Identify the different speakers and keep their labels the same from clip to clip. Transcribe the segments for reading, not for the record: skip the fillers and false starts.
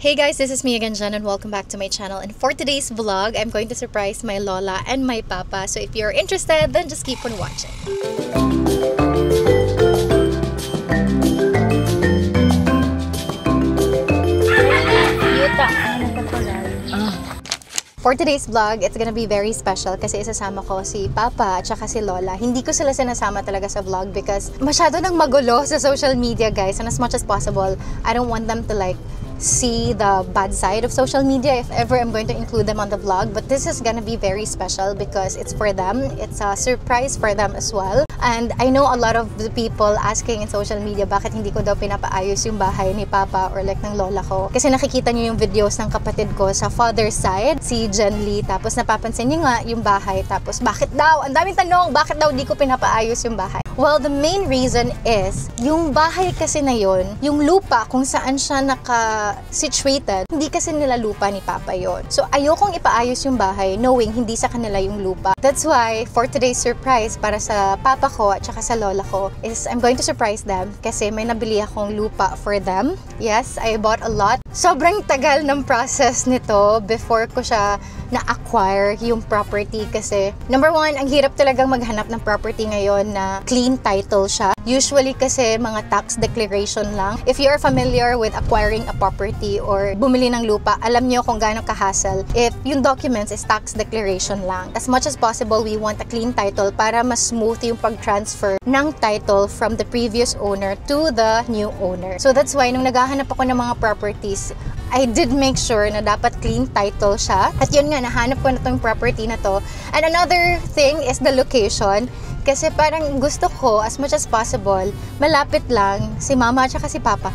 Speaker 1: Hey guys, this is me again, Jen, and welcome back to my channel. And for today's vlog, I'm going to surprise my lola and my papa. So if you're interested, then just keep on watching. For today's vlog, it's gonna be very special kasi isasama ko si Papa at saka si Lola. Hindi ko sila sinasama talaga sa vlog because masyado nang magulo sa social media, guys. And as much as possible, I don't want them to see the bad side of social media if ever I'm going to include them on the vlog. But this is gonna be very special because it's for them. It's a surprise for them as well. And I know a lot of the people asking in social media bakit hindi ko daw pinapaayos yung bahay ni Papa or ng lola ko. Kasi nakikita niyo yung videos ng kapatid ko sa father's side, si Jen Lee. Tapos napapansin niyo nga yung bahay. Tapos bakit daw? Ang daming tanong, bakit daw di ko pinapaayos yung bahay? Well, the main reason is, yung bahay kasi na yun, yung lupa kung saan siya naka-situated, hindi kasi nila lupa ni Papa yon. So, ayokong ipaayos yung bahay knowing hindi sa kanila yung lupa. That's why, for today's surprise, para sa Papa ko at saka sa Lola ko, is I'm going to surprise them kasi may nabili akong lupa for them. Yes, I bought a lot. Sobrang tagal ng process nito before ko siya na-acquire yung property kasi number one, ang hirap talagang maghanap ng property ngayon na clean title siya. Usually kasi mga tax declaration lang. If you're familiar with acquiring a property or bumili ng lupa, alam niyo kung gaano ka-hassle if yung documents is tax declaration lang. As much as possible, we want a clean title para mas smooth yung pag-transfer ng title from the previous owner to the new owner. So that's why nung naghahanap ako ng mga properties, I did make sure na dapat clean title siya. At yun nga, nahanap ko na tong property na to. And another thing is the location. Kasi parang gusto ko, as much as possible, malapit lang si Mama at saka si Papa.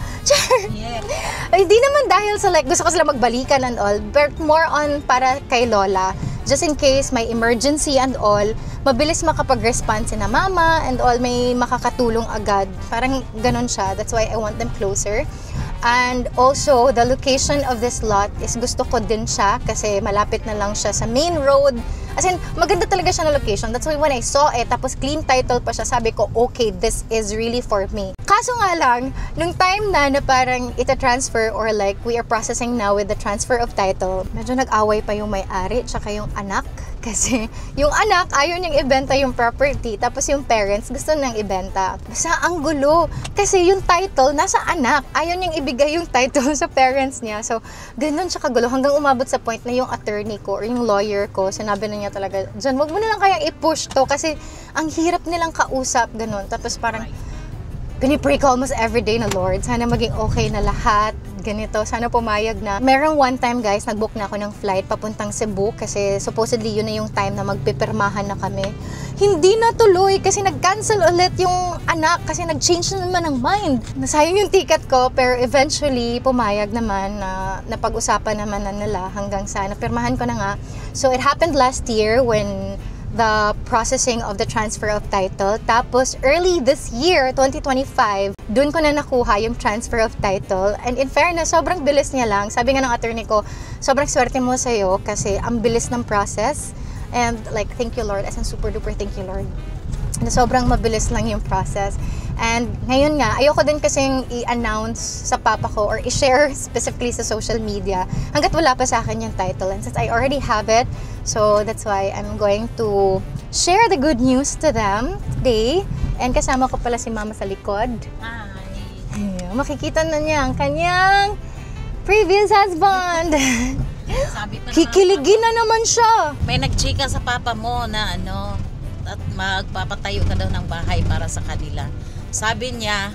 Speaker 2: Yeah.
Speaker 1: Ay, di naman dahil sa gusto ko sila magbalikan and all, but more on para kay Lola. Just in case may emergency and all, mabilis makapag-respond si na Mama and all, may makakatulong agad. Parang ganun siya. That's why I want them closer. And also, the location of this lot is gusto ko din siya kasi malapit na lang siya sa main road. As in, maganda talaga siya na location. That's why when I saw it, tapos clean title pa siya, sabi ko, okay, this is really for me. Kaso nga lang, nung time na parang ita-transfer or we are processing now with the transfer of title, medyo nag-away pa yung may-ari tsaka yung anak. Kasi yung anak, ayaw niyang ibenta yung property. Tapos yung parents, gusto niyang ibenta. Basta ang gulo. Kasi yung title, nasa anak. Ayaw niyang ibigay yung title sa parents niya. So, ganun siya kagulo. Hanggang umabot sa point na yung attorney ko or yung lawyer ko, sinabi na niya talaga, Jan, wag mo na lang kayang i-push to. Kasi ang hirap nilang kausap, ganun. Tapos parang, pinipray ko almost everyday na Lord, sana maging okay na lahat, ganito, sana pumayag na. Merong one time guys, nagbook na ako ng flight papuntang Cebu kasi supposedly yun na yung time na magpipirmahan na kami. Hindi na tuloy kasi nag-cancel ulit yung anak kasi nag-change na naman ng mind. Nasayang yung ticket ko pero eventually pumayag naman na napag-usapan naman na nila hanggang sa napirmahan ko na nga. So it happened last year when the processing of the transfer of title. Tapos, early this year, 2025, dun ko na nakuha yung transfer of title. And in fairness, sobrang bilis niya lang. Sabi nga ng attorney ko, sobrang swerte mo sa'yo kasi ang bilis ng process. And thank you Lord. As in, super duper thank you Lord. Na sobrang mabilis lang yung process. And ngayon nga, ayoko din kasing i-announce sa papa ko or i-share specifically sa social media hanggat wala pa sa akin yung title. And since I already have it, so that's why I'm going to share the good news to them today. And kasama ko pala si Mama sa likod. Ayun, makikita na niya ang kanyang previous husband.
Speaker 2: Sabi pa
Speaker 1: Kikiligin na naman siya.
Speaker 2: may nagchika sa papa mo na at magpapatayo ka daw ng bahay para sa kanila. Sabi niya,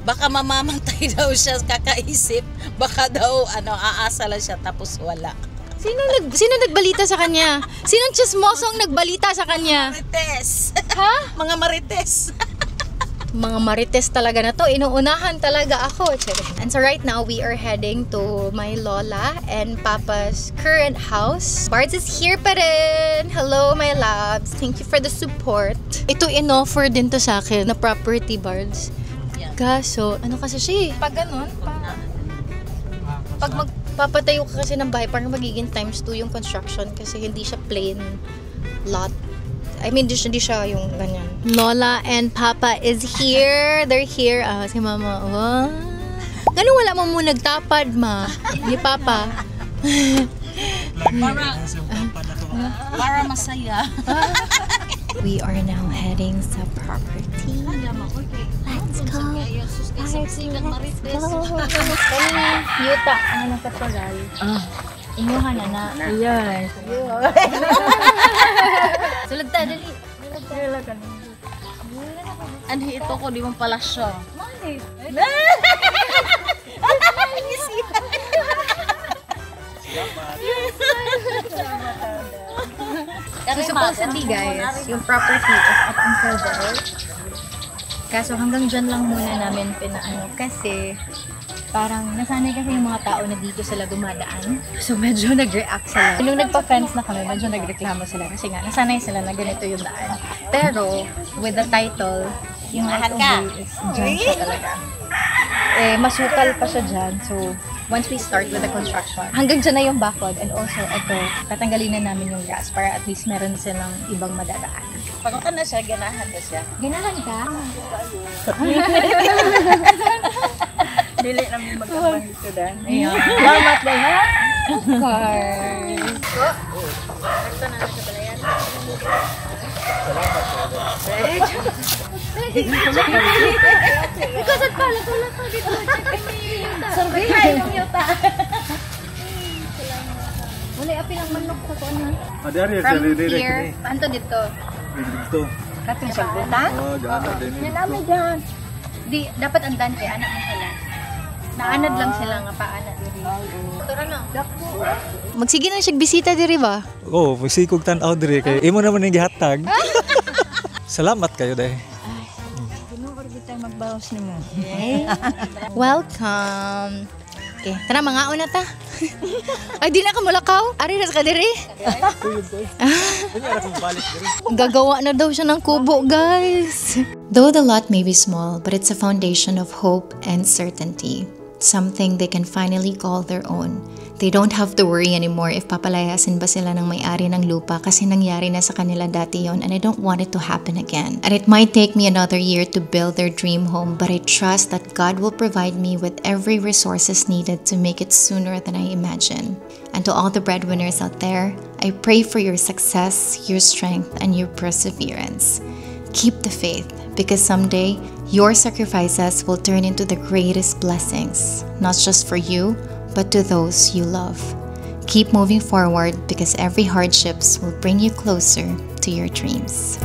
Speaker 2: baka mamamatay daw siya kakaisip, baka daw aasa lang siya tapos wala.
Speaker 1: Sino nagbalita sa kanya? Sinong chismosong nagbalita sa kanya?
Speaker 2: Marites.
Speaker 1: Ha?
Speaker 2: Mga marites.
Speaker 1: Mga marites talaga na to. Inuunahan talaga ako. And so right now, we are heading to my Lola and Papa's current house. Bards is here pa rin. Hello, my loves. Thank you for the support. Ito in-offer din to sa akin na property, Bards.
Speaker 2: Yeah.
Speaker 1: Kaso, ano kasi siya eh? Pag ganun, pag magpapatayo ka kasi ng bahay, parang magiging times 2 yung construction kasi hindi siya plain lot. I mean, di siya yung ganyan. Lola and Papa is here. They're here. Si Mama, oh. Ganun wala mo nagtapad, ma. Ni Papa.
Speaker 2: Para masaya.
Speaker 1: We are now heading sa property. Let's go. Yuta, ano na katural? Inyuhan na na.
Speaker 3: Ayan.
Speaker 1: Sulod ta, dali.
Speaker 2: Ano ito ko, di mo pala siya.
Speaker 1: So supposedly guys, yung property is up until there. Kaso hanggang dyan lang muna namin pinaano kasi parang nasanay kasi yung mga tao na dito sila dumadaan. So medyo nag-react sila. Nung nagpa-fence na kami, medyo nagreklamo sila kasi nga nasanay sila na ganito yung daan. Pero with the title, yung right of way is dyan siya talaga. Eh, masukal pa siya dyan. So once we start with the construction, hanggang dyan na yung bakod and also ito, tatanggalin na namin yung grass para at least meron silang ibang madadaan.
Speaker 2: Pag ka na siya, ganahan na siya.
Speaker 1: Ganahan ka?
Speaker 3: Dili namin magkabang dito dan.
Speaker 1: Ayan. Salamat din ha? Of course.
Speaker 2: Ito na sa balayan.
Speaker 1: Ikaw saan pala? Tulad ko dito. Sorry, yung yuta. Wala, api lang manok sa kuwan ha. From here, anto dito.
Speaker 4: Dito.
Speaker 3: Kating sagbutan?
Speaker 4: Oh, gana din.
Speaker 3: Yan namin dyan.
Speaker 1: Di, dapat andan kay anak mo sila. Naanad lang sila nga paanad diri. Tara na. Magsige na siya bisita diri ba?
Speaker 4: Oh, magsikog tan-aw diri kay imo naman yung gihatag. Salamat kayo dai.
Speaker 3: Tinuor kita magbawas nimo.
Speaker 1: Welcome. Okay, tara mga una ta. Ay, di na ka mulakaw? Ari na ka diri? Gagawa na daw siya ng kubo, guys. Though the lot may be small, but it's a foundation of hope and certainty. Something they can finally call their own. They don't have to worry anymore if papalayasin ba sila ng may-ari ng lupa kasi nangyari na sa kanila dati yon, and I don't want it to happen again. And it might take me another year to build their dream home, but I trust that God will provide me with every resources needed to make it sooner than I imagine. And to all the breadwinners out there, I pray for your success, your strength, and your perseverance. Keep the faith, because someday your sacrifices will turn into the greatest blessings, not just for you, but to those you love. Keep moving forward because every hardships will bring you closer to your dreams.